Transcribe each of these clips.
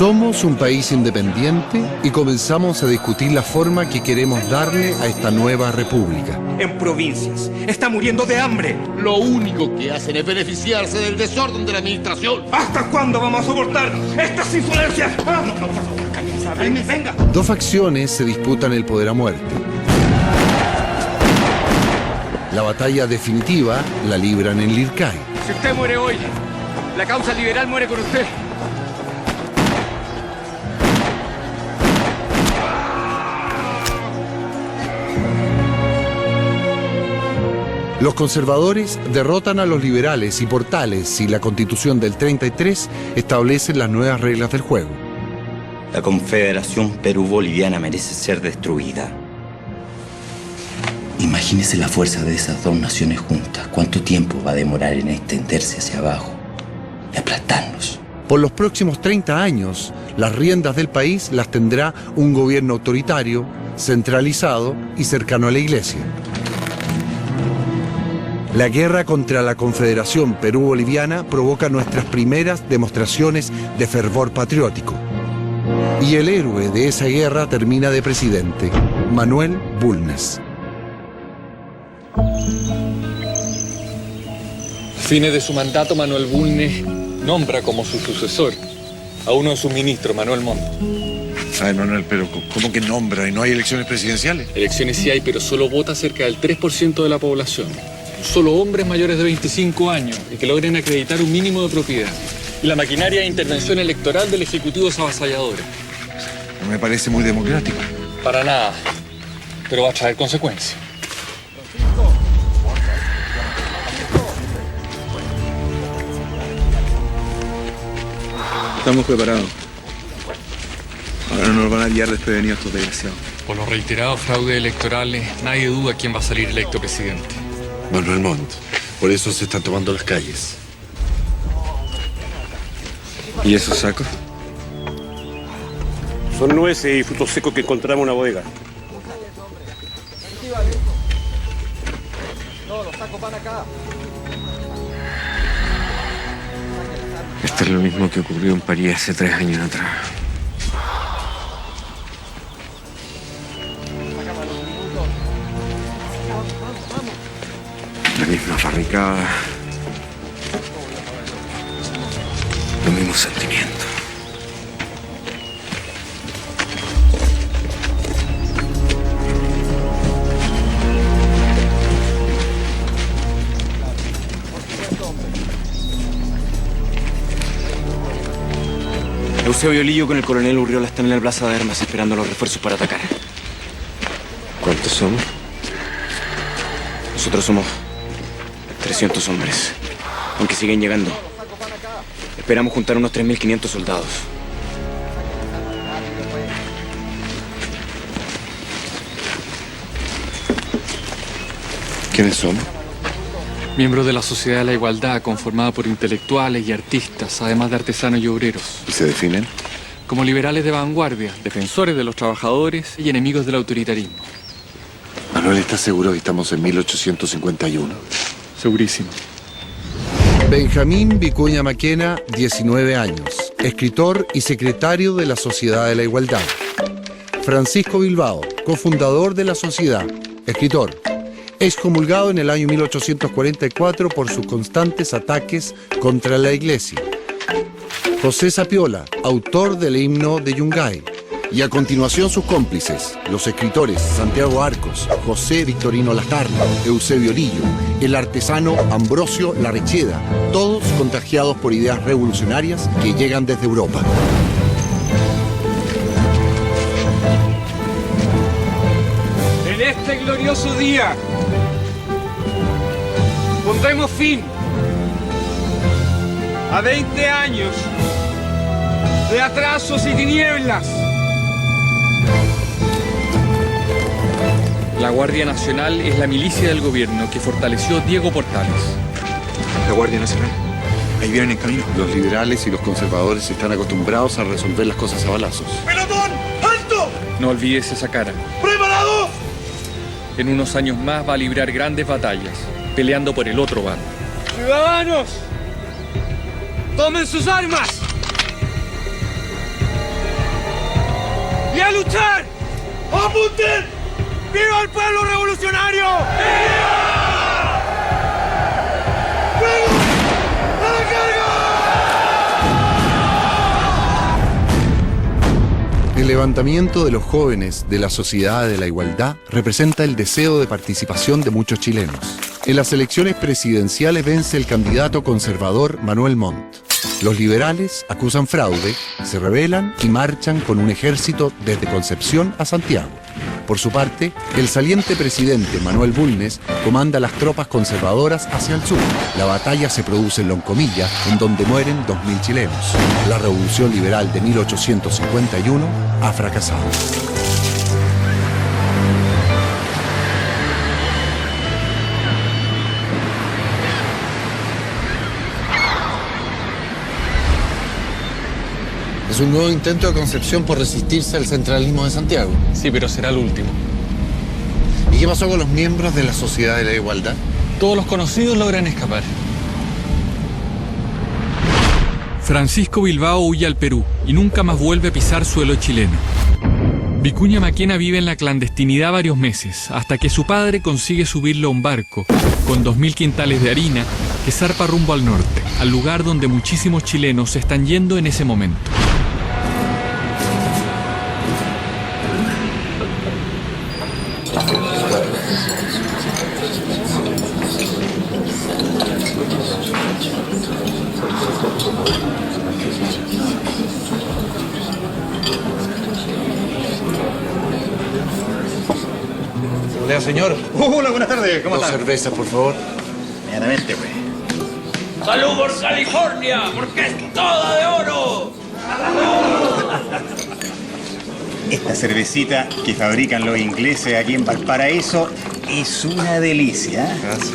Somos un país independiente y comenzamos a discutir la forma que queremos darle a esta nueva república. En provincias está muriendo de hambre. Lo único que hacen es beneficiarse del desorden de la administración. ¿Hasta cuándo vamos a soportar estas insolencias? No, por favor, cállense, venga. Dos facciones se disputan el poder a muerte. La batalla definitiva la libran en Lircay. Si usted muere hoy, la causa liberal muere con usted. Los conservadores derrotan a los liberales y por tales, si la Constitución del 33 establece las nuevas reglas del juego. La Confederación Perú-Boliviana merece ser destruida. Imagínese la fuerza de esas dos naciones juntas. ¿Cuánto tiempo va a demorar en extenderse hacia abajo y aplastarnos? Por los próximos 30 años, las riendas del país las tendrá un gobierno autoritario, centralizado y cercano a la Iglesia. La guerra contra la Confederación Perú-Boliviana provoca nuestras primeras demostraciones de fervor patriótico. Y el héroe de esa guerra termina de presidente, Manuel Bulnes. A fines de su mandato, Manuel Bulnes nombra como su sucesor a uno de sus ministros, Manuel Montt. Ay, Manuel, pero ¿cómo que nombra? ¿Y no hay elecciones presidenciales? Elecciones sí hay, pero solo vota cerca del 3% de la población. Solo hombres mayores de 25 años y que logren acreditar un mínimo de propiedad. Y la maquinaria de intervención electoral del Ejecutivo es avasalladora. No me parece muy democrático. Para nada, pero va a traer consecuencias. Estamos preparados. Ahora no nos van a guiar desprevenidos estos desgraciados. Por los reiterados fraudes electorales, nadie duda quién va a salir electo presidente. Manuel Montt. Por eso se están tomando las calles. ¿Y esos sacos? Son nueces y frutos secos que encontramos en una bodega. No, los sacos van acá. Esto es lo mismo que ocurrió en París hace 3 años atrás. La misma barricada. Los mismos sentimientos. Eusebio Lillo con el coronel Urriola están en la plaza de armas esperando los refuerzos para atacar. ¿Cuántos somos? Nosotros somos 300 hombres, aunque siguen llegando. Esperamos juntar unos 3.500 soldados. ¿Quiénes somos? Miembros de la Sociedad de la Igualdad, conformada por intelectuales y artistas, además de artesanos y obreros. ¿Y se definen? Como liberales de vanguardia, defensores de los trabajadores y enemigos del autoritarismo. Manuel, ¿estás seguro que estamos en 1851? Segurísimo. Benjamín Vicuña Maquena, 19 años, escritor y secretario de la Sociedad de la Igualdad. Francisco Bilbao, cofundador de la sociedad, escritor. Excomulgado en el año 1844 por sus constantes ataques contra la Iglesia. José Sapiola, autor del himno de Yungay. Y a continuación sus cómplices, los escritores Santiago Arcos, José Victorino Lastarria, Eusebio Lillo, el artesano Ambrosio Larrecheda, todos contagiados por ideas revolucionarias que llegan desde Europa. En este glorioso día, pondremos fin a 20 años de atrasos y tinieblas. La Guardia Nacional es la milicia del gobierno que fortaleció Diego Portales. La Guardia Nacional. Ahí vienen en camino. Los liberales y los conservadores están acostumbrados a resolver las cosas a balazos. ¡Pelotón! ¡Alto! No olvides esa cara. ¡Preparados! En unos años más va a librar grandes batallas, peleando por el otro bando. ¡Ciudadanos! ¡Tomen sus armas! ¡Y a luchar! ¡Apunten! ¡Viva el pueblo revolucionario! ¡Viva! ¡Fuego! ¡A la carga! El levantamiento de los jóvenes de la Sociedad de la Igualdad representa el deseo de participación de muchos chilenos. En las elecciones presidenciales vence el candidato conservador Manuel Montt. Los liberales acusan fraude, se rebelan y marchan con un ejército desde Concepción a Santiago. Por su parte, el saliente presidente Manuel Bulnes comanda las tropas conservadoras hacia el sur. La batalla se produce en Loncomilla, en donde mueren 2.000 chilenos. La revolución liberal de 1851 ha fracasado. Es un nuevo intento de Concepción por resistirse al centralismo de Santiago. Sí, pero será el último. ¿Y qué pasó con los miembros de la Sociedad de la Igualdad? Todos los conocidos logran escapar. Francisco Bilbao huye al Perú y nunca más vuelve a pisar suelo chileno. Vicuña Maquena vive en la clandestinidad varios meses, hasta que su padre consigue subirlo a un barco con 2.000 quintales de harina que zarpa rumbo al norte, al lugar donde muchísimos chilenos se están yendo en ese momento. Hola, señor. Hola, buenas tardes. ¿Cómo Dos estás? cervezas, por favor. Inmediatamente, güey. ¡Salud por California! ¡Porque es toda de oro! Esta cervecita que fabrican los ingleses aquí en Valparaíso es una delicia. Ah, sí.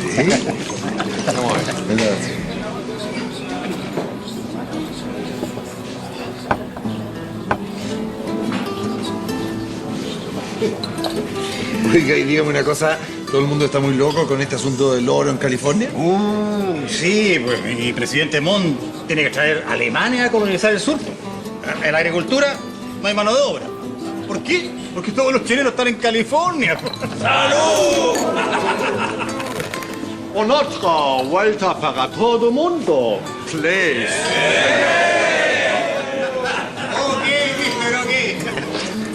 Vamos a ver. Oiga, y dígame una cosa, ¿todo el mundo está muy loco con este asunto del oro en California? Sí, pues mi presidente Montt tiene que traer a Alemania a colonizar el sur. En la agricultura no hay mano de obra. ¿Por qué? Porque todos los chilenos están en California. ¡Salud! Onochka, vuelta para todo mundo. Please.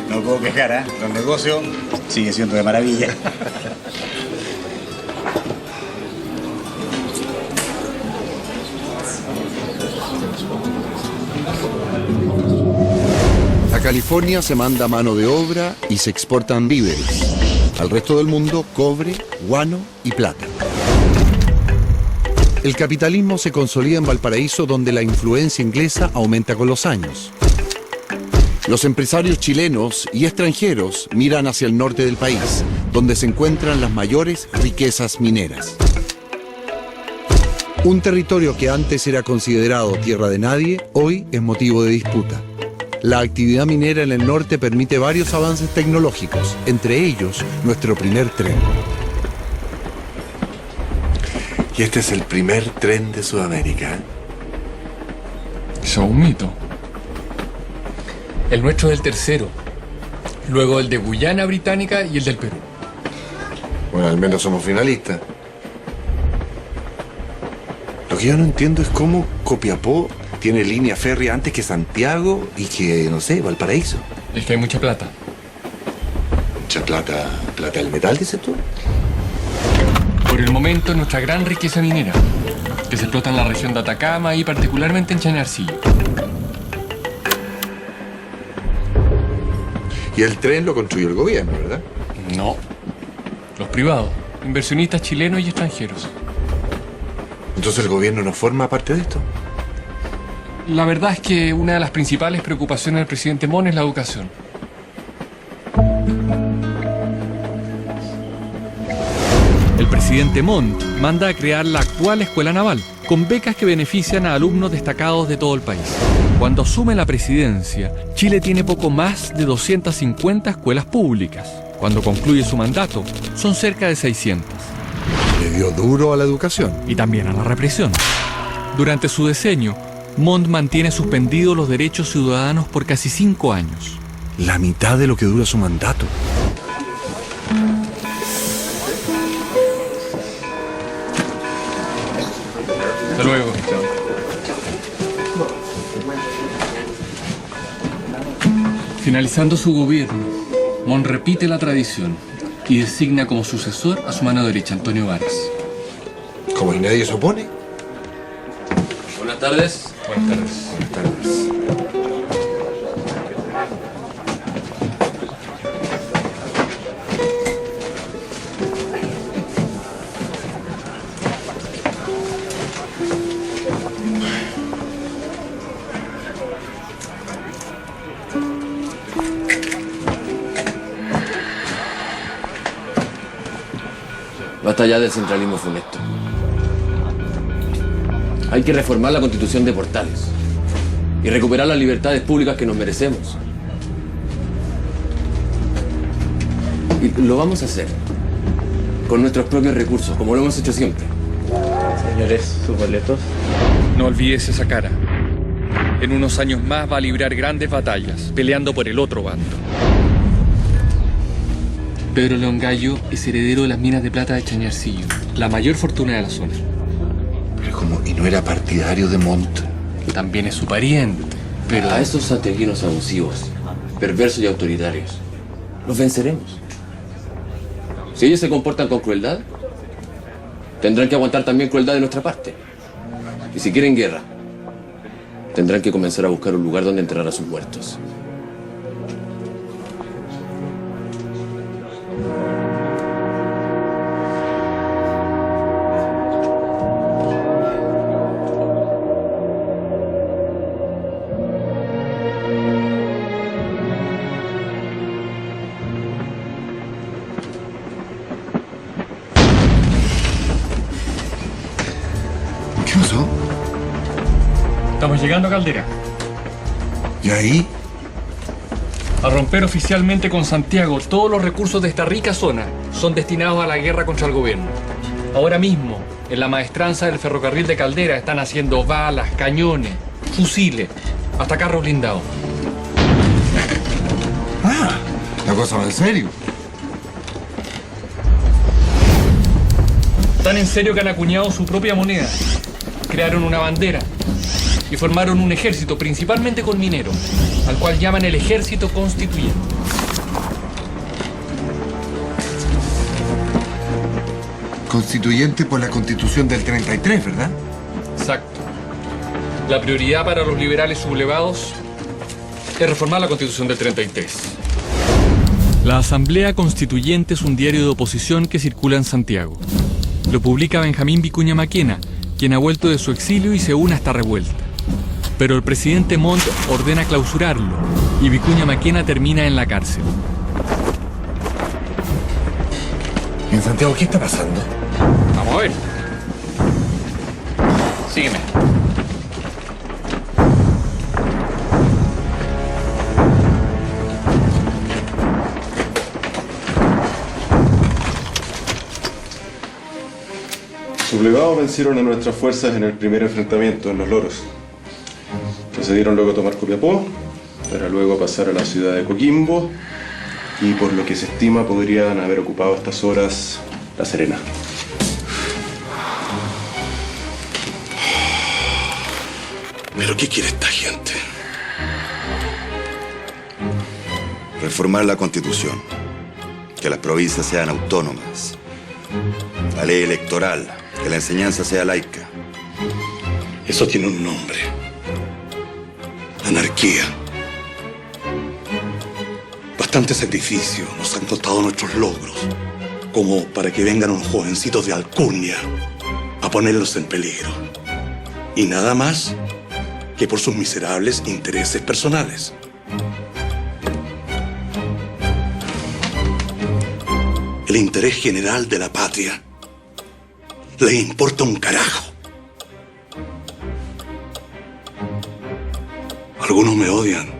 No puedo quejar, ¿eh? Los negocios siguen siendo de maravilla. A California se manda mano de obra y se exportan víveres. Al resto del mundo, cobre, guano y plata. El capitalismo se consolida en Valparaíso, donde la influencia inglesa aumenta con los años. Los empresarios chilenos y extranjeros miran hacia el norte del país, donde se encuentran las mayores riquezas mineras. Un territorio que antes era considerado tierra de nadie, hoy es motivo de disputa. La actividad minera en el norte permite varios avances tecnológicos, entre ellos nuestro primer tren. Y este es el primer tren de Sudamérica. Eso es un mito. El nuestro es el tercero, luego el de Guyana Británica y el del Perú. Bueno, al menos somos finalistas. Lo que yo no entiendo es cómo Copiapó tiene línea férrea antes que Santiago y que, no sé, Valparaíso. Es que hay mucha plata. Mucha plata. ¿Plata del metal, dices tú? Por el momento, nuestra gran riqueza minera, que se explota en la región de Atacama y particularmente en Chañarcillo. Y el tren lo construyó el gobierno, ¿verdad? No. Los privados, inversionistas chilenos y extranjeros. Entonces el gobierno no forma parte de esto. La verdad es que una de las principales preocupaciones del presidente Montt es la educación. El presidente Montt manda a crear la actual Escuela Naval, con becas que benefician a alumnos destacados de todo el país. Cuando asume la presidencia, Chile tiene poco más de 250 escuelas públicas. Cuando concluye su mandato, son cerca de 600. Le dio duro a la educación. Y también a la represión. Durante su diseño, Montt mantiene suspendidos los derechos ciudadanos por casi 5 años. La mitad de lo que dura su mandato. Hasta luego. Finalizando su gobierno, Montt repite la tradición y designa como sucesor a su mano derecha, Antonio Varas. Como y nadie se opone. Buenas tardes. Buenas tardes. Buenas tardes. Basta ya del centralismo funesto. Hay que reformar la Constitución de Portales y recuperar las libertades públicas que nos merecemos. Y lo vamos a hacer con nuestros propios recursos, como lo hemos hecho siempre. Señores, sus boletos. No olvides esa cara. En unos años más va a librar grandes batallas, peleando por el otro bando. Pedro León Gallo es heredero de las minas de plata de Chañarcillo, la mayor fortuna de la zona. Pero como, ¿y no era partidario de Montt? También es su pariente, pero... A esos santiaguinos abusivos, perversos y autoritarios, los venceremos. Si ellos se comportan con crueldad, tendrán que aguantar también crueldad de nuestra parte. Y si quieren guerra, tendrán que comenzar a buscar un lugar donde enterrar a sus muertos. ¿Qué pasó? Estamos llegando a Caldera. ¿Y ahí? A romper oficialmente con Santiago, todos los recursos de esta rica zona son destinados a la guerra contra el gobierno. Ahora mismo, en la maestranza del ferrocarril de Caldera están haciendo balas, cañones, fusiles, hasta carros blindados. Ah, la cosa va en serio. Tan en serio que han acuñado su propia moneda. Crearon una bandera y formaron un ejército, principalmente con mineros, al cual llaman el Ejército Constituyente. Constituyente por la Constitución del 33, ¿verdad? Exacto. La prioridad para los liberales sublevados es reformar la Constitución del 33. La Asamblea Constituyente es un diario de oposición que circula en Santiago. Lo publica Benjamín Vicuña Maquena, quien ha vuelto de su exilio y se une a esta revuelta. Pero el presidente Montt ordena clausurarlo y Vicuña Maquena termina en la cárcel. ¿Y en Santiago qué está pasando? Vamos a ver. Sígueme. Sublevados vencieron a nuestras fuerzas en el primer enfrentamiento en Los Loros. Procedieron luego a tomar Copiapó, para luego pasar a la ciudad de Coquimbo y por lo que se estima podrían haber ocupado a estas horas La Serena. ¿Pero qué quiere esta gente? Reformar la Constitución, que las provincias sean autónomas, la ley electoral, que la enseñanza sea laica. Eso tiene un nombre: anarquía. Bastante sacrificio nos han costado nuestros logros, como para que vengan unos jovencitos de alcurnia a ponerlos en peligro. Y nada más que por sus miserables intereses personales. El interés general de la patria le importa un carajo. Algunos me odian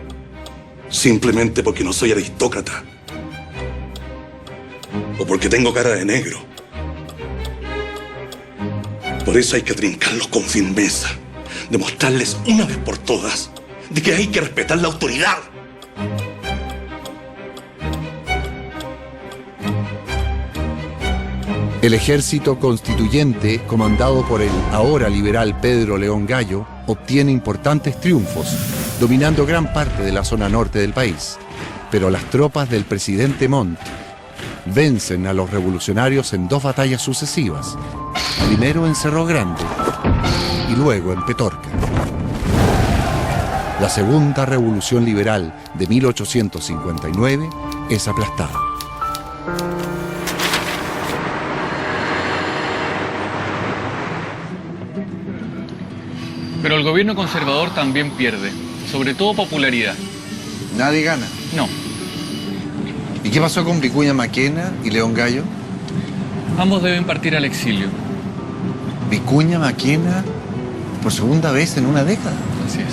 simplemente porque no soy aristócrata o porque tengo cara de negro. Por eso hay que trincarlos con firmeza, demostrarles una vez por todas de que hay que respetar la autoridad. El ejército constituyente, comandado por el ahora liberal Pedro León Gallo, obtiene importantes triunfos, dominando gran parte de la zona norte del país. Pero las tropas del presidente Montt vencen a los revolucionarios en 2 batallas sucesivas, primero en Cerro Grande y luego en Petorca. La segunda revolución liberal de 1859 es aplastada. Pero el gobierno conservador también pierde, sobre todo popularidad. Nadie gana. No, ¿Y qué pasó con Vicuña Maquena y León Gallo? ambos deben partir al exilio. Vicuña Maquena por segunda vez en una década. Así es.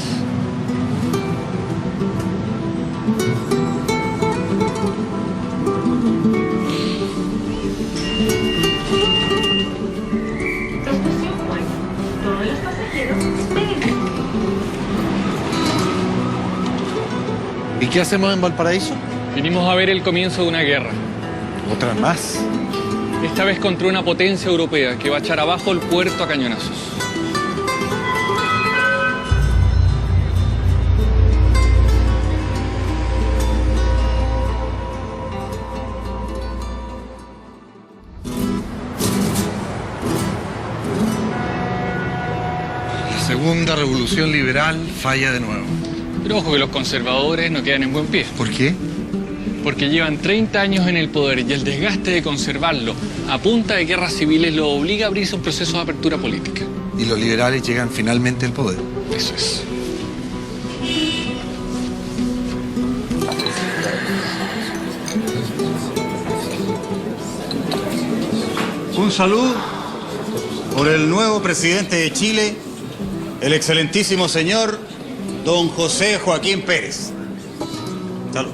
¿Y qué hacemos en Valparaíso? Vinimos a ver el comienzo de una guerra. Otra más. Esta vez contra una potencia europea que va a echar abajo el puerto a cañonazos. La segunda revolución liberal falla de nuevo. Pero ojo que los conservadores no quedan en buen pie. ¿Por qué? Porque llevan 30 años en el poder y el desgaste de conservarlo a punta de guerras civiles lo obliga a abrirse un proceso de apertura política. Y los liberales llegan finalmente al poder. Eso es. Un saludo por el nuevo presidente de Chile, el excelentísimo señor don José Joaquín Pérez. Salud.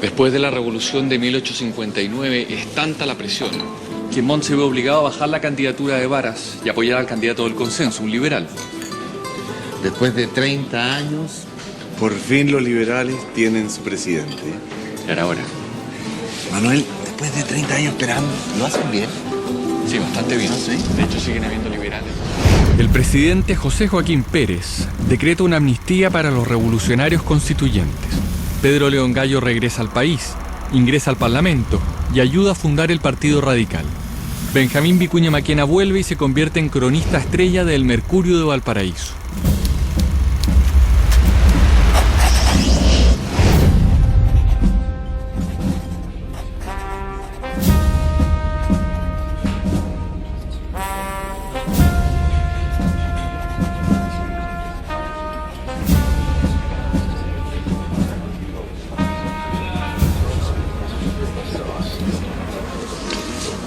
Después de la revolución de 1859 es tanta la presión que Montt se ve obligado a bajar la candidatura de Varas y apoyar al candidato del consenso, un liberal. Después de 30 años, Por fin los liberales tienen su presidente. Y ahora. Manuel, después de 30 años esperando, ¿lo hacen bien? Sí, bastante bien. De hecho, siguen habiendo liberales. El presidente José Joaquín Pérez decreta una amnistía para los revolucionarios constituyentes. Pedro León Gallo regresa al país, ingresa al Parlamento y ayuda a fundar el Partido Radical. Benjamín Vicuña Maquena vuelve y se convierte en cronista estrella del Mercurio de Valparaíso.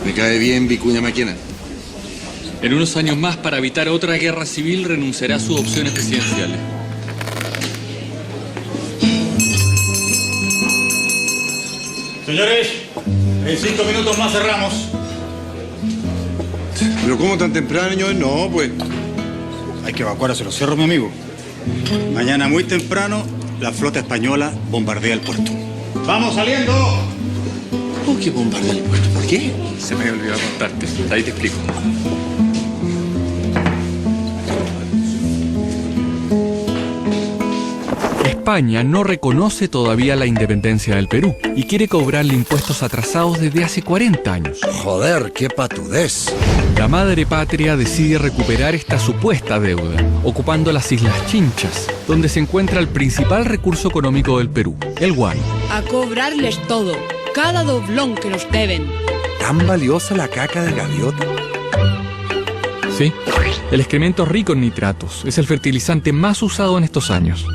Me cae bien Vicuña Maquena. En unos años más, para evitar otra guerra civil, renunciará a sus opciones presidenciales. Señores, en 5 minutos más cerramos. ¿Pero cómo tan temprano? No, pues. Hay que evacuar hacia los cerros, mi amigo. Mañana muy temprano, la flota española bombardea el puerto. ¡Vamos saliendo! ¿Por qué bombardea el puerto? ¿Por qué? Se me olvidó contarte. Ahí te explico. España no reconoce todavía la independencia del Perú y quiere cobrarle impuestos atrasados desde hace 40 años. Joder, qué patudez. La madre patria decide recuperar esta supuesta deuda, ocupando las Islas Chinchas, donde se encuentra el principal recurso económico del Perú, el guano. A cobrarles todo, cada doblón que nos deben. ¿Tan valiosa la caca de gaviota? Sí, el excremento rico en nitratos es el fertilizante más usado en estos años.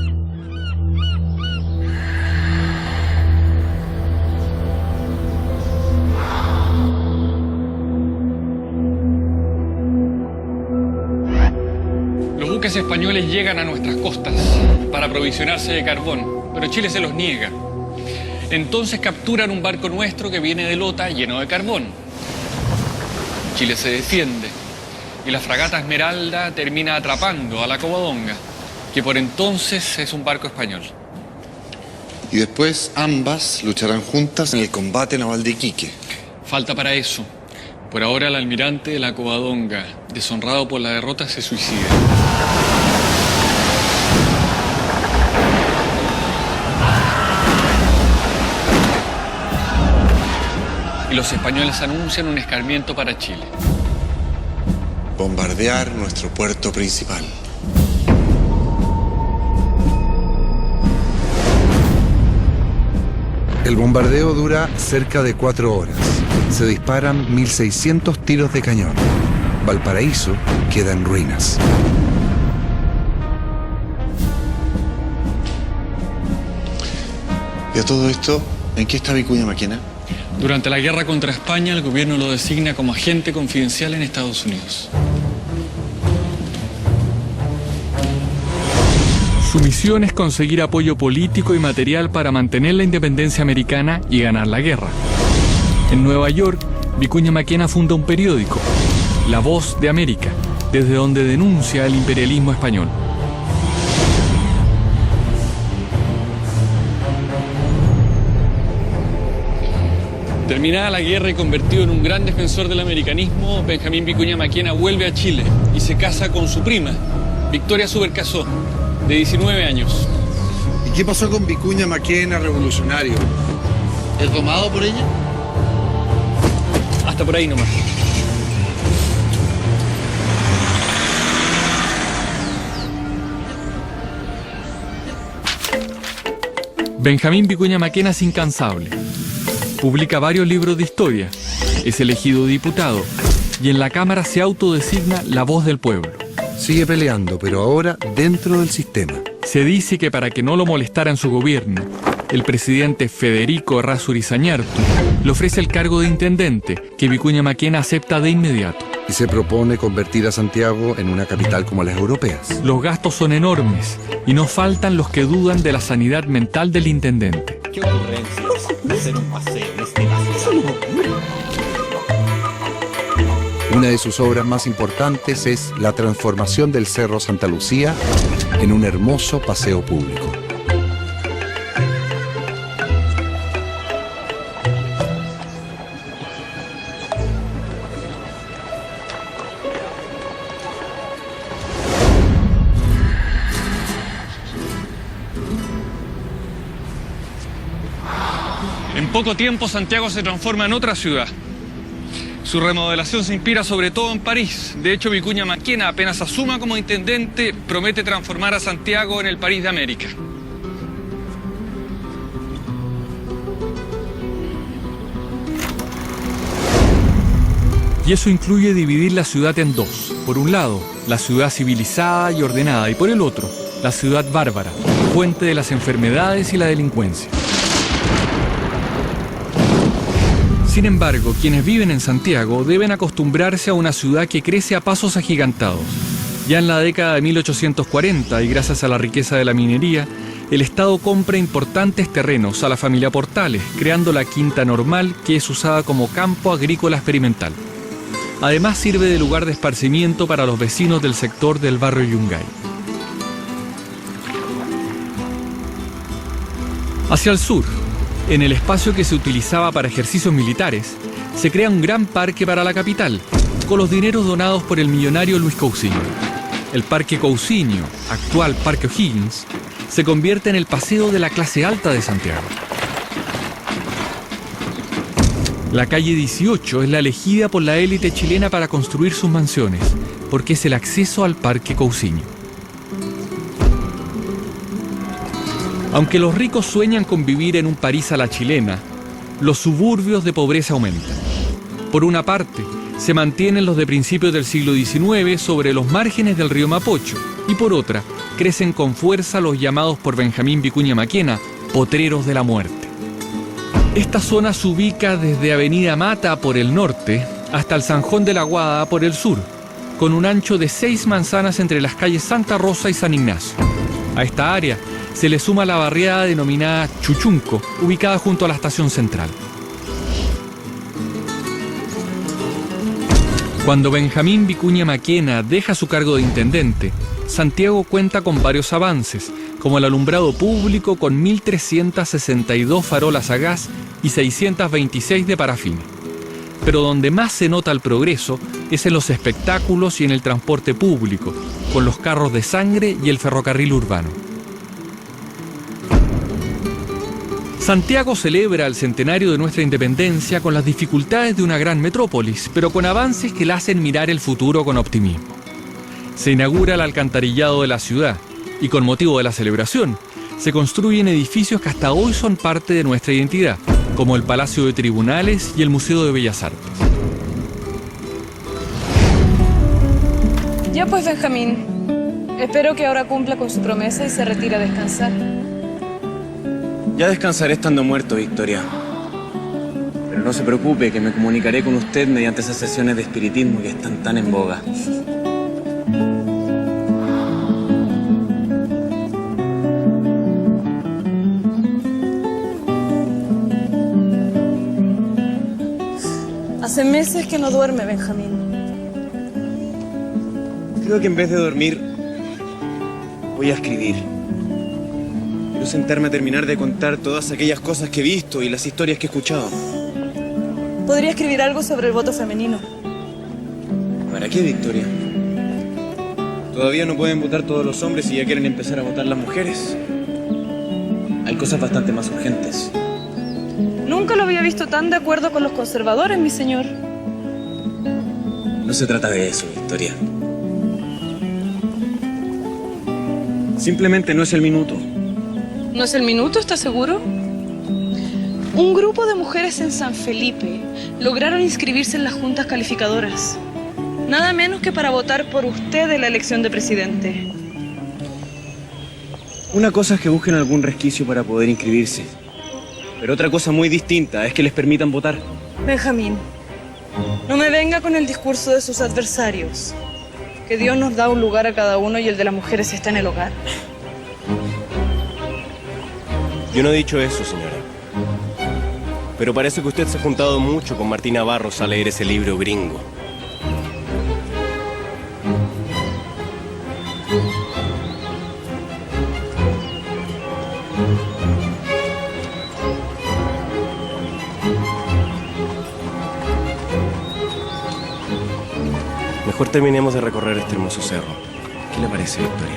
Los buques españoles llegan a nuestras costas para aprovisionarse de carbón, pero Chile se los niega. Entonces capturan un barco nuestro que viene de Lota lleno de carbón. Chile se defiende y la fragata Esmeralda termina atrapando a la Covadonga, que por entonces es un barco español. Y después ambas lucharán juntas en el combate naval de Iquique. Falta para eso. Por ahora el almirante de la Covadonga, deshonrado por la derrota, se suicida. Y los españoles anuncian un escarmiento para Chile. Bombardear nuestro puerto principal. El bombardeo dura cerca de 4 horas. Se disparan 1.600 tiros de cañón. Valparaíso queda en ruinas. Y a todo esto, ¿en qué está Vicuña Maquena? Durante la guerra contra España, el gobierno lo designa como agente confidencial en Estados Unidos. Su misión es conseguir apoyo político y material para mantener la independencia americana y ganar la guerra. En Nueva York, Vicuña Maquena funda un periódico, La Voz de América, desde donde denuncia el imperialismo español. Terminada la guerra y convertido en un gran defensor del americanismo, Benjamín Vicuña Maquena vuelve a Chile y se casa con su prima, Victoria Subercaseaux, de 19 años. ¿Y qué pasó con Vicuña Maquena, revolucionario? ¿Es domado por ella? Hasta por ahí nomás. Benjamín Vicuña Maquena es incansable. Publica varios libros de historia, es elegido diputado y en la Cámara se autodesigna la voz del pueblo. Sigue peleando, pero ahora dentro del sistema. Se dice que para que no lo molestara en su gobierno, el presidente Federico Errázuriz Zañartu le ofrece el cargo de intendente, que Vicuña Maquena acepta de inmediato. Y se propone convertir a Santiago en una capital como las europeas. Los gastos son enormes y no faltan los que dudan de la sanidad mental del intendente. ¿Qué ocurrencia? Hacer un paseo en este vacío. Una de sus obras más importantes es la transformación del Cerro Santa Lucía en un hermoso paseo público. En poco tiempo Santiago se transforma en otra ciudad. Su remodelación se inspira sobre todo en París. De hecho, Vicuña Maquena, apenas asuma como intendente, promete transformar a Santiago en el París de América. Y eso incluye dividir la ciudad en dos. Por un lado, la ciudad civilizada y ordenada, y por el otro, la ciudad bárbara, fuente de las enfermedades y la delincuencia. Sin embargo, quienes viven en Santiago deben acostumbrarse a una ciudad que crece a pasos agigantados. Ya en la década de 1840, y gracias a la riqueza de la minería, el Estado compra importantes terrenos a la familia Portales, creando la Quinta Normal, que es usada como campo agrícola experimental. Además, sirve de lugar de esparcimiento para los vecinos del sector del barrio Yungay. Hacia el sur, en el espacio que se utilizaba para ejercicios militares, se crea un gran parque para la capital, con los dineros donados por el millonario Luis Cousiño. El Parque Cousiño, actual Parque O'Higgins, se convierte en el paseo de la clase alta de Santiago. La calle 18 es la elegida por la élite chilena para construir sus mansiones, porque es el acceso al Parque Cousiño. Aunque los ricos sueñan con vivir en un París a la chilena, los suburbios de pobreza aumentan. Por una parte, se mantienen los de principios del siglo XIX sobre los márgenes del río Mapocho, y por otra, crecen con fuerza los llamados por Benjamín Vicuña Maquena potreros de la muerte. Esta zona se ubica desde Avenida Mata por el norte hasta el Zanjón de la Guada por el sur, con un ancho de 6 manzanas entre las calles Santa Rosa y San Ignacio. A esta área se le suma la barriada denominada Chuchunco, ubicada junto a la estación central. Cuando Benjamín Vicuña Maquena deja su cargo de intendente, Santiago cuenta con varios avances, como el alumbrado público con 1.362 farolas a gas y 626 de parafina. Pero donde más se nota el progreso es en los espectáculos y en el transporte público, con los carros de sangre y el ferrocarril urbano. Santiago celebra el centenario de nuestra independencia con las dificultades de una gran metrópolis, pero con avances que la hacen mirar el futuro con optimismo. Se inaugura el alcantarillado de la ciudad y con motivo de la celebración se construyen edificios que hasta hoy son parte de nuestra identidad, como el Palacio de Tribunales y el Museo de Bellas Artes. Ya pues, Benjamín, espero que ahora cumpla con su promesa y se retire a descansar. Ya descansaré estando muerto, Victoria. Pero no se preocupe, que me comunicaré con usted mediante esas sesiones de espiritismo que están tan en boga. Hace meses que no duerme, Benjamín. Creo que en vez de dormir, voy a escribir. Quiero sentarme a terminar de contar todas aquellas cosas que he visto y las historias que he escuchado. Podría escribir algo sobre el voto femenino. ¿Para qué, Victoria? Todavía no pueden votar todos los hombres y ya quieren empezar a votar las mujeres. Hay cosas bastante más urgentes. Nunca lo había visto tan de acuerdo con los conservadores, mi señor. No se trata de eso, Victoria. Simplemente no es el minuto. ¿No es el minuto, está seguro? Un grupo de mujeres en San Felipe lograron inscribirse en las juntas calificadoras. Nada menos que para votar por usted en la elección de presidente. Una cosa es que busquen algún resquicio para poder inscribirse. Pero otra cosa muy distinta es que les permitan votar. Benjamín, no me venga con el discurso de sus adversarios. Que Dios nos da un lugar a cada uno y el de las mujeres está en el hogar. Yo no he dicho eso, señora. Pero parece que usted se ha juntado mucho con Martina Barros a leer ese libro gringo. Mejor terminemos de recorrer este hermoso cerro. ¿Qué le parece, Victoria?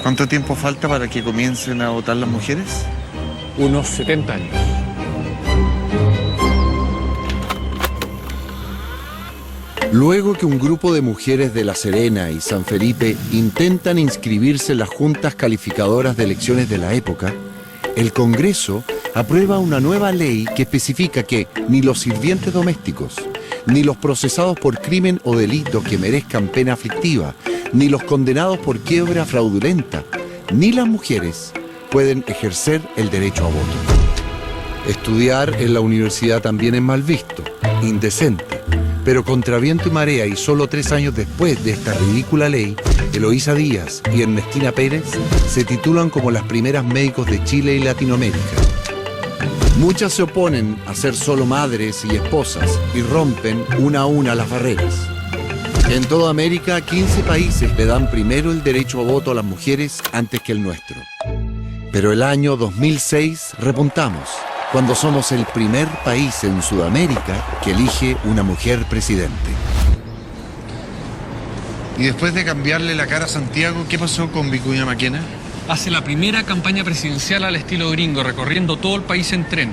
¿Cuánto tiempo falta para que comiencen a votar las mujeres? Unos 70 años. Luego que un grupo de mujeres de La Serena y San Felipe intentan inscribirse en las juntas calificadoras de elecciones de la época, el Congreso aprueba una nueva ley que especifica que ni los sirvientes domésticos, ni los procesados por crimen o delito que merezcan pena aflictiva, ni los condenados por quiebra fraudulenta, ni las mujeres pueden ejercer el derecho a voto. Estudiar en la universidad también es mal visto, indecente. Pero contra viento y marea y solo 3 años después de esta ridícula ley, Eloísa Díaz y Ernestina Pérez se titulan como las primeras médicos de Chile y Latinoamérica. Muchas se oponen a ser solo madres y esposas y rompen una a una las barreras. En toda América, 15 países le dan primero el derecho a voto a las mujeres antes que el nuestro. Pero el año 2006 repuntamos, cuando somos el primer país en Sudamérica que elige una mujer presidente. Y después de cambiarle la cara a Santiago, ¿qué pasó con Vicuña Maquena? Hace la primera campaña presidencial al estilo gringo, recorriendo todo el país en tren.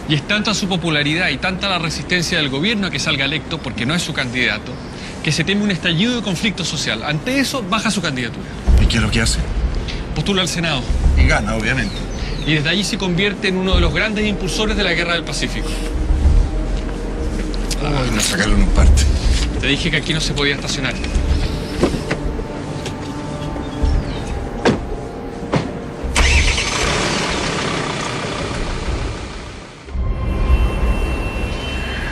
Y es tanta su popularidad y tanta la resistencia del gobierno a que salga electo, porque no es su candidato, que se teme un estallido de conflicto social. Ante eso, baja su candidatura. ¿Y qué es lo que hace? Postula al Senado. Y gana, obviamente. Y desde allí se convierte en uno de los grandes impulsores de la Guerra del Pacífico. Ay, no sacaron un parte. Te dije que aquí no se podía estacionar.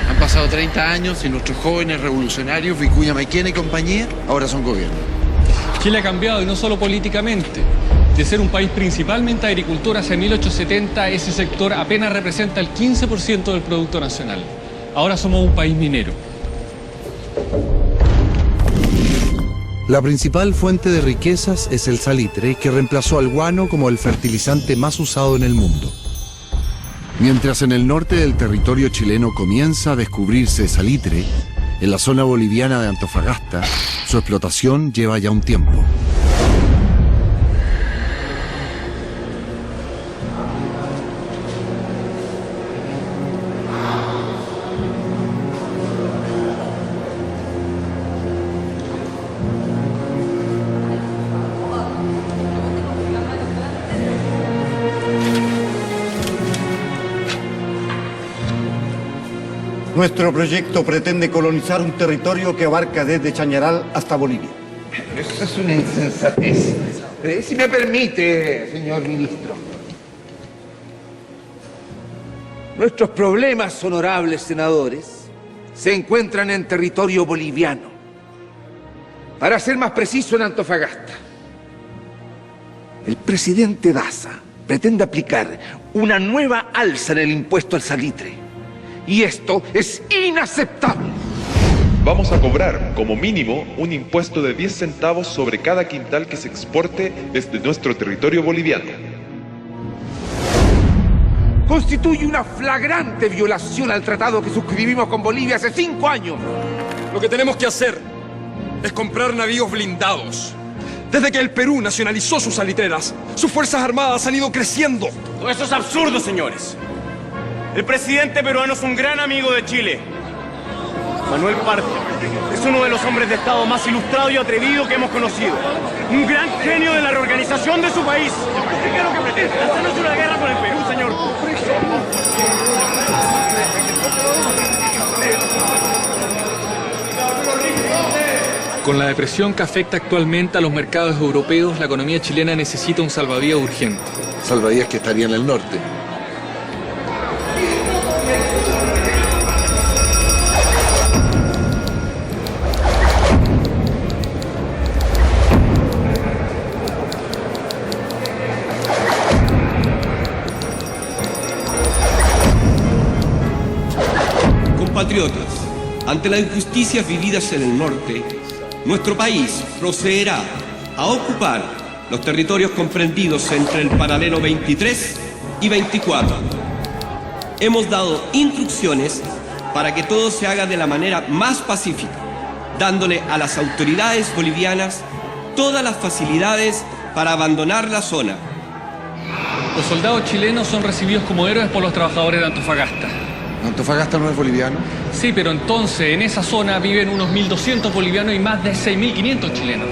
Han pasado 30 años y nuestros jóvenes revolucionarios, Vicuña Maquena y compañía, ahora son gobierno. Chile ha cambiado, y no solo políticamente. De ser un país principalmente agricultor, hacia 1870 ese sector apenas representa el 15% del Producto Nacional. Ahora somos un país minero. La principal fuente de riquezas es el salitre, que reemplazó al guano como el fertilizante más usado en el mundo. Mientras en el norte del territorio chileno comienza a descubrirse salitre, en la zona boliviana de Antofagasta, su explotación lleva ya un tiempo. Nuestro proyecto pretende colonizar un territorio que abarca desde Chañaral hasta Bolivia. Eso es una insensatez. Si me permite, señor ministro. Nuestros problemas, honorables senadores, se encuentran en territorio boliviano. Para ser más preciso, en Antofagasta. El presidente Daza pretende aplicar una nueva alza en el impuesto al salitre. Y esto es inaceptable. Vamos a cobrar, como mínimo, un impuesto de 10 centavos sobre cada quintal que se exporte desde nuestro territorio boliviano. Constituye una flagrante violación al tratado que suscribimos con Bolivia hace 5 años. Lo que tenemos que hacer es comprar navíos blindados. Desde que el Perú nacionalizó sus salitreras, sus fuerzas armadas han ido creciendo. Todo eso es absurdo, señores. El presidente peruano es un gran amigo de Chile. Manuel Parte es uno de los hombres de Estado más ilustrado y atrevido que hemos conocido. Un gran genio de la reorganización de su país. ¿Qué es lo que pretende? Hacernos una guerra con el Perú, señor. Con la depresión que afecta actualmente a los mercados europeos, la economía chilena necesita un salvavidas urgente. Salvavidas que estaría en el norte. Compatriotas, ante las injusticias vividas en el norte, nuestro país procederá a ocupar los territorios comprendidos entre el paralelo 23 y 24. Hemos dado instrucciones para que todo se haga de la manera más pacífica, dándole a las autoridades bolivianas todas las facilidades para abandonar la zona. Los soldados chilenos son recibidos como héroes por los trabajadores de Antofagasta. ¿Antofagasta no es boliviano? Sí, pero entonces en esa zona viven unos 1.200 bolivianos y más de 6.500 chilenos.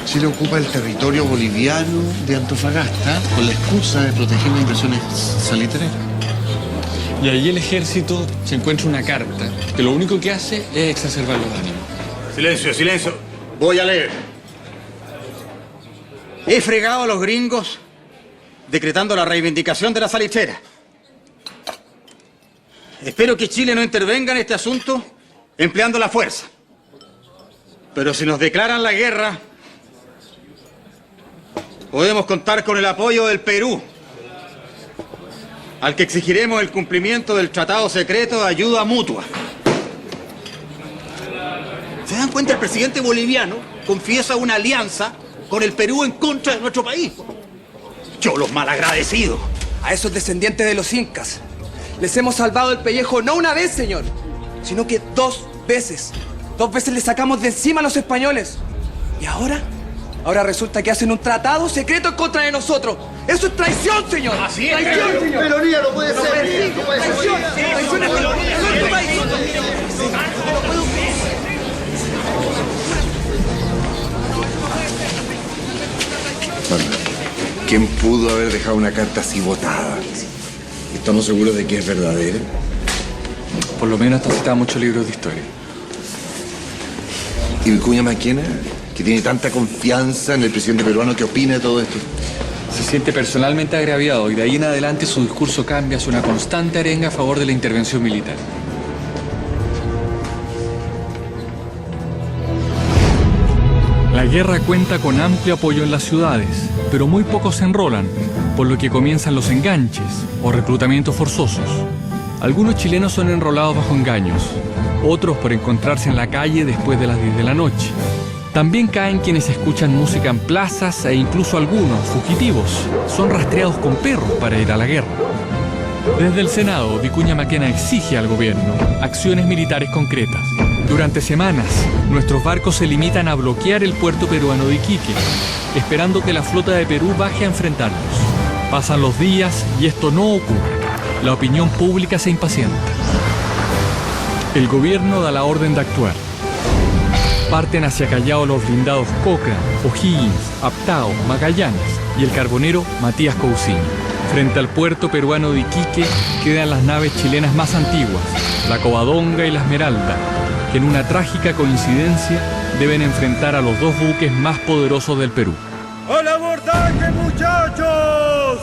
Chile ocupa el territorio boliviano de Antofagasta con la excusa de proteger las inversiones salitreras. Y ahí el ejército se encuentra una carta que lo único que hace es exacerbar los ánimos. Silencio, silencio. Voy a leer. He fregado a los gringos decretando la reivindicación de la salitrera. Espero que Chile no intervenga en este asunto empleando la fuerza. Pero si nos declaran la guerra, podemos contar con el apoyo del Perú, al que exigiremos el cumplimiento del tratado secreto de ayuda mutua. ¿Se dan cuenta? El presidente boliviano confiesa una alianza con el Perú en contra de nuestro país. Yo, los malagradecidos. A esos descendientes de los incas les hemos salvado el pellejo no una vez, señor, sino que 2 veces. 2 veces les sacamos de encima a los españoles. ¿Y ahora? Ahora resulta que hacen un tratado secreto en contra de nosotros. ¡Eso es traición, señor! Así es. ¡Traición, señor! Peronía no puede ser. No puede ser. ¡Traición! ¡Traición es nuestro país! Bueno, ¿quién pudo haber dejado una carta así botada? ¿Estamos seguros de que es verdadera? Por lo menos está citada muchos libros de historia. ¿Y Vicuña Maquena, que tiene tanta confianza en el presidente peruano, qué opina de todo esto? Se siente personalmente agraviado y de ahí en adelante su discurso cambia hacia una constante arenga a favor de la intervención militar. La guerra cuenta con amplio apoyo en las ciudades, pero muy pocos se enrolan, por lo que comienzan los enganches o reclutamientos forzosos. Algunos chilenos son enrolados bajo engaños, otros por encontrarse en la calle después de las 10 de la noche. También caen quienes escuchan música en plazas e incluso algunos, fugitivos, son rastreados con perros para ir a la guerra. Desde el Senado, Vicuña Maquena exige al gobierno acciones militares concretas. Durante semanas, nuestros barcos se limitan a bloquear el puerto peruano de Iquique, esperando que la flota de Perú baje a enfrentarnos. Pasan los días y esto no ocurre. La opinión pública se impacienta. El gobierno da la orden de actuar. Parten hacia Callao los blindados Cochrane, O'Higgins, Aptao, Magallanes y el carbonero Matías Cousiño. Frente al puerto peruano de Iquique quedan las naves chilenas más antiguas, la Covadonga y la Esmeralda, que en una trágica coincidencia deben enfrentar a los dos buques más poderosos del Perú. ¡Al abordaje, muchachos!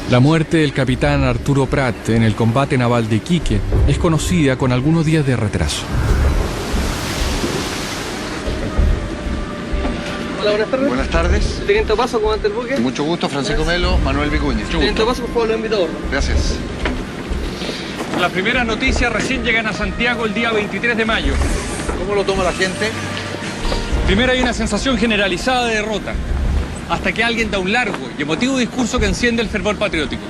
La muerte del capitán Arturo Prat en el combate naval de Iquique es conocida con algunos días de retraso. Hola, buenas tardes. Buenas tardes. Teniente Paso, comandante del buque. Mucho gusto, Francisco Melo, Manuel Vicuña. Teniente Paso, por favor, lo invito. Gracias. Las primeras noticias recién llegan a Santiago el día 23 de mayo. ¿Cómo lo toma la gente? Primero hay una sensación generalizada de derrota, hasta que alguien da un largo y emotivo discurso que enciende el fervor patriótico.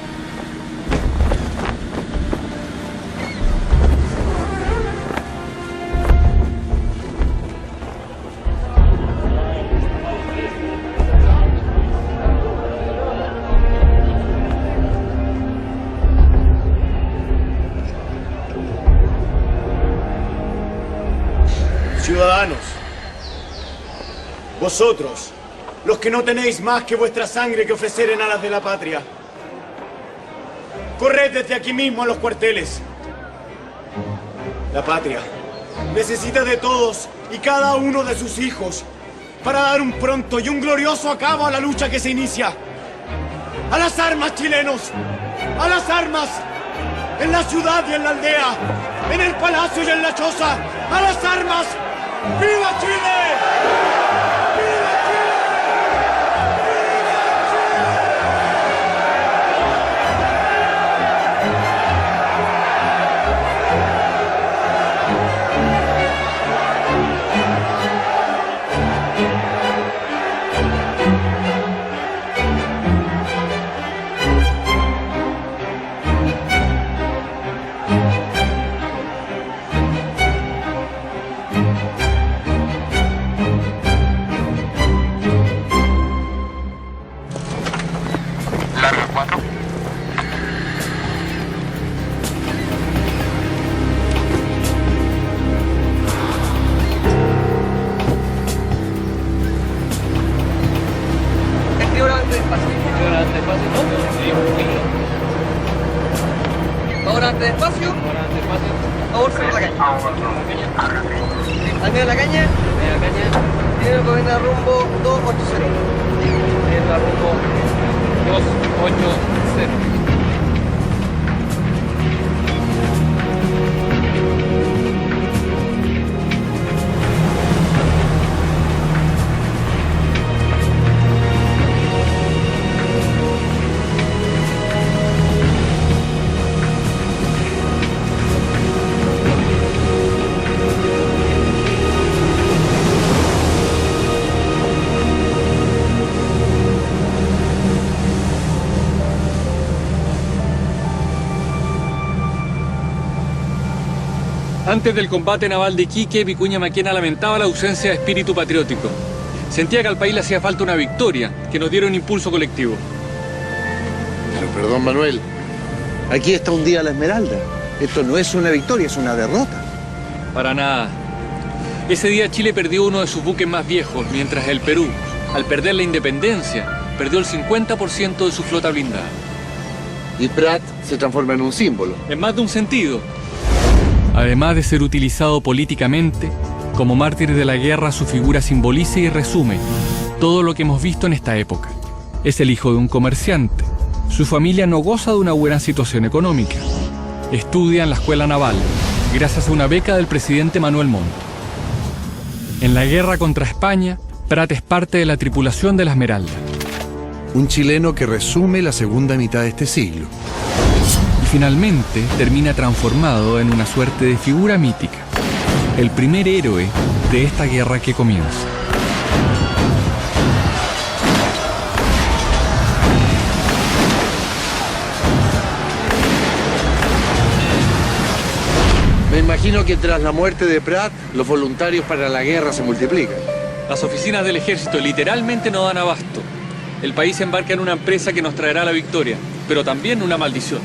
Ciudadanos, vosotros, los que no tenéis más que vuestra sangre que ofrecer en alas de la patria, corred desde aquí mismo a los cuarteles. La patria necesita de todos y cada uno de sus hijos para dar un pronto y un glorioso acabo a la lucha que se inicia. ¡A las armas, chilenos! ¡A las armas! En la ciudad y en la aldea, en el palacio y en la choza, ¡a las armas! ¡Viva Chile! Ahora ante despacio. Favor, sobre la caña. Al medio de la caña. Tiene que venir a rumbo 280. Viene a rumbo 280. Antes del combate naval de Iquique, Vicuña Maquena lamentaba la ausencia de espíritu patriótico. Sentía que al país le hacía falta una victoria, que nos diera un impulso colectivo. Pero perdón, Manuel, aquí está hundida la Esmeralda. Esto no es una victoria, es una derrota. Para nada. Ese día Chile perdió uno de sus buques más viejos, mientras el Perú, al perder la independencia, perdió el 50% de su flota blindada. Y Prat se transforma en un símbolo. En más de un sentido. Además de ser utilizado políticamente, como mártir de la guerra, su figura simboliza y resume todo lo que hemos visto en esta época. Es el hijo de un comerciante. Su familia no goza de una buena situación económica. Estudia en la escuela naval, gracias a una beca del presidente Manuel Montt. En la guerra contra España, Prat es parte de la tripulación de la Esmeralda. Un chileno que resume la segunda mitad de este siglo. Y finalmente termina transformado en una suerte de figura mítica, el primer héroe de esta guerra que comienza. Me imagino que tras la muerte de Prat, los voluntarios para la guerra se multiplican. Las oficinas del ejército literalmente no dan abasto. El país embarca en una empresa que nos traerá la victoria, pero también una maldición.